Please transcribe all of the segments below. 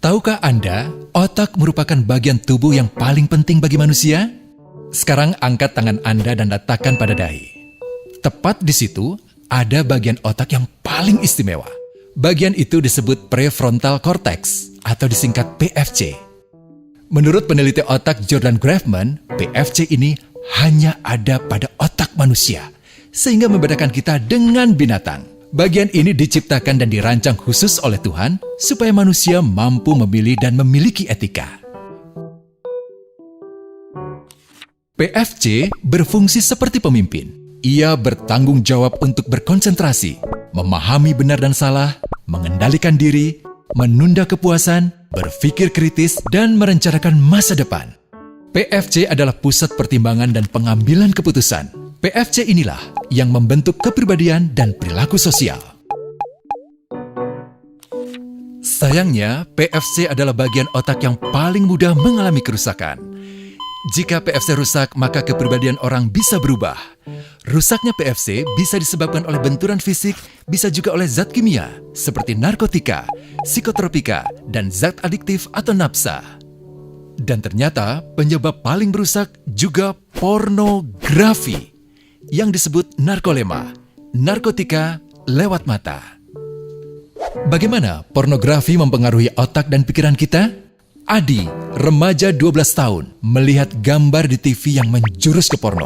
Tahukah Anda, otak merupakan bagian tubuh yang paling penting bagi manusia? Sekarang angkat tangan Anda dan letakkan pada dahi. Tepat di situ, ada bagian otak yang paling istimewa. Bagian itu disebut prefrontal cortex atau disingkat PFC. Menurut peneliti otak Jordan Grafman, PFC ini hanya ada pada otak manusia, sehingga membedakan kita dengan binatang. Bagian ini diciptakan dan dirancang khusus oleh Tuhan supaya manusia mampu memilih dan memiliki etika. PFC berfungsi seperti pemimpin. Ia bertanggung jawab untuk berkonsentrasi, memahami benar dan salah, mengendalikan diri, menunda kepuasan, berpikir kritis, dan merencanakan masa depan. PFC adalah pusat pertimbangan dan pengambilan keputusan. PFC inilah yang membentuk kepribadian dan perilaku sosial. Sayangnya, PFC adalah bagian otak yang paling mudah mengalami kerusakan. Jika PFC rusak, maka kepribadian orang bisa berubah. Rusaknya PFC bisa disebabkan oleh benturan fisik, bisa juga oleh zat kimia, seperti narkotika, psikotropika, dan zat adiktif atau nafsa. Dan ternyata penyebab paling merusak juga pornografi, yang disebut narkolema, narkotika lewat mata. Bagaimana pornografi mempengaruhi otak dan pikiran kita? Adi, remaja 12 tahun, melihat gambar di TV yang menjurus ke porno.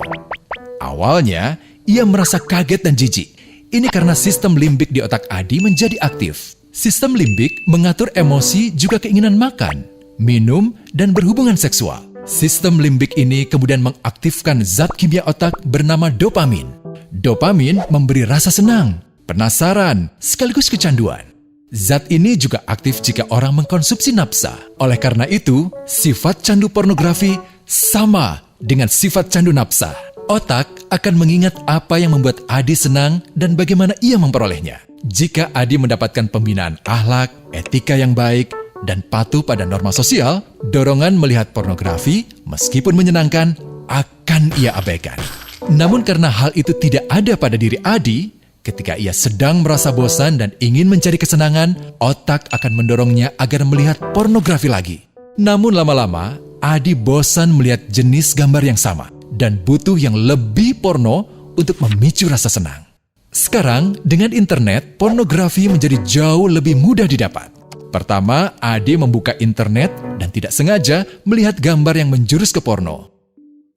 Awalnya, ia merasa kaget dan jijik. Ini karena sistem limbik di otak Adi menjadi aktif. Sistem limbik mengatur emosi juga keinginan makan, minum, dan berhubungan seksual. Sistem limbik ini kemudian mengaktifkan zat kimia otak bernama dopamin. Dopamin memberi rasa senang, penasaran, sekaligus kecanduan. Zat ini juga aktif jika orang mengkonsumsi nafsa. Oleh karena itu, sifat candu pornografi sama dengan sifat candu nafsa. Otak akan mengingat apa yang membuat Adi senang dan bagaimana ia memperolehnya. Jika Adi mendapatkan pembinaan akhlak, etika yang baik, dan patuh pada norma sosial, dorongan melihat pornografi, meskipun menyenangkan, akan ia abaikan. Namun karena hal itu tidak ada pada diri Adi, ketika ia sedang merasa bosan dan ingin mencari kesenangan, otak akan mendorongnya agar melihat pornografi lagi. Namun lama-lama, Adi bosan melihat jenis gambar yang sama dan butuh yang lebih porno untuk memicu rasa senang. Sekarang, dengan internet, pornografi menjadi jauh lebih mudah didapat. Pertama, Adi membuka internet dan tidak sengaja melihat gambar yang menjurus ke porno.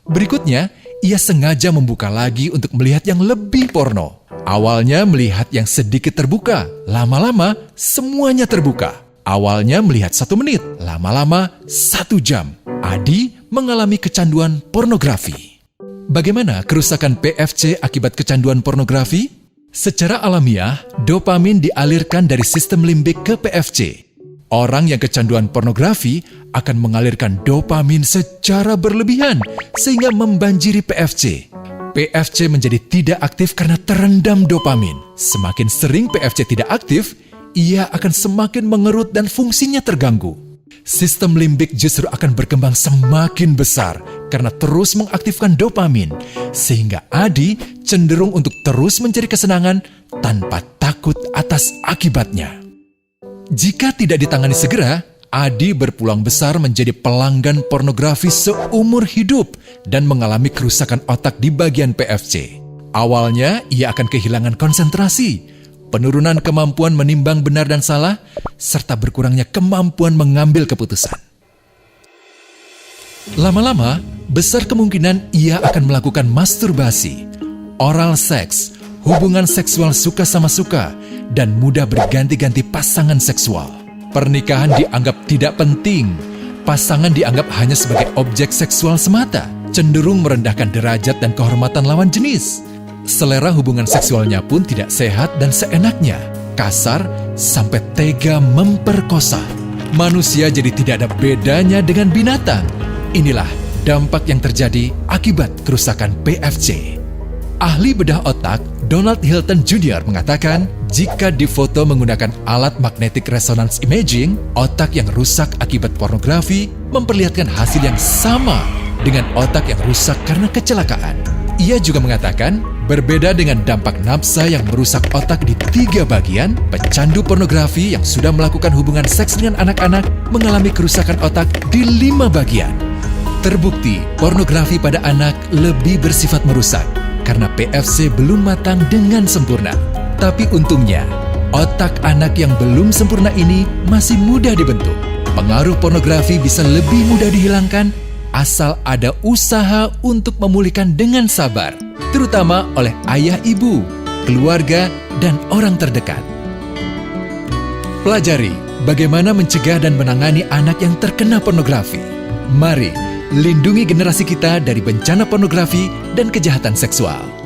Berikutnya, ia sengaja membuka lagi untuk melihat yang lebih porno. Awalnya melihat yang sedikit terbuka, lama-lama semuanya terbuka. Awalnya melihat 1 menit, lama-lama 1 jam. Adi mengalami kecanduan pornografi. Bagaimana kerusakan PFC akibat kecanduan pornografi? Secara alamiah, dopamin dialirkan dari sistem limbik ke PFC. Orang yang kecanduan pornografi akan mengalirkan dopamin secara berlebihan sehingga membanjiri PFC. PFC menjadi tidak aktif karena terendam dopamin. Semakin sering PFC tidak aktif, ia akan semakin mengerut dan fungsinya terganggu. Sistem limbik justru akan berkembang semakin besar karena terus mengaktifkan dopamin, sehingga Adi cenderung untuk terus mencari kesenangan tanpa takut atas akibatnya. Jika tidak ditangani segera, Adi berpeluang besar menjadi pelanggan pornografi seumur hidup dan mengalami kerusakan otak di bagian PFC. Awalnya, ia akan kehilangan konsentrasi, penurunan kemampuan menimbang benar dan salah, serta berkurangnya kemampuan mengambil keputusan. Lama-lama, besar kemungkinan ia akan melakukan masturbasi, oral seks, hubungan seksual suka sama suka, dan mudah berganti-ganti pasangan seksual. Pernikahan dianggap tidak penting. Pasangan dianggap hanya sebagai objek seksual semata, cenderung merendahkan derajat dan kehormatan lawan jenis. Selera hubungan seksualnya pun tidak sehat dan seenaknya, kasar sampai tega memperkosa. Manusia jadi tidak ada bedanya dengan binatang. Inilah dampak yang terjadi akibat kerusakan PFC. Ahli bedah otak Donald Hilton Jr. mengatakan, jika difoto menggunakan alat magnetic resonance imaging, otak yang rusak akibat pornografi memperlihatkan hasil yang sama dengan otak yang rusak karena kecelakaan. Ia juga mengatakan, Berbeda dengan dampak nafsa yang merusak otak di 3 bagian, pecandu pornografi yang sudah melakukan hubungan seks dengan anak-anak mengalami kerusakan otak di 5 bagian. Terbukti, pornografi pada anak lebih bersifat merusak karena PFC belum matang dengan sempurna. Tapi untungnya, otak anak yang belum sempurna ini masih mudah dibentuk. Pengaruh pornografi bisa lebih mudah dihilangkan asal ada usaha untuk memulihkan dengan sabar, terutama oleh ayah ibu, keluarga, dan orang terdekat. Pelajari bagaimana mencegah dan menangani anak yang terkena pornografi. Mari lindungi generasi kita dari bencana pornografi dan kejahatan seksual.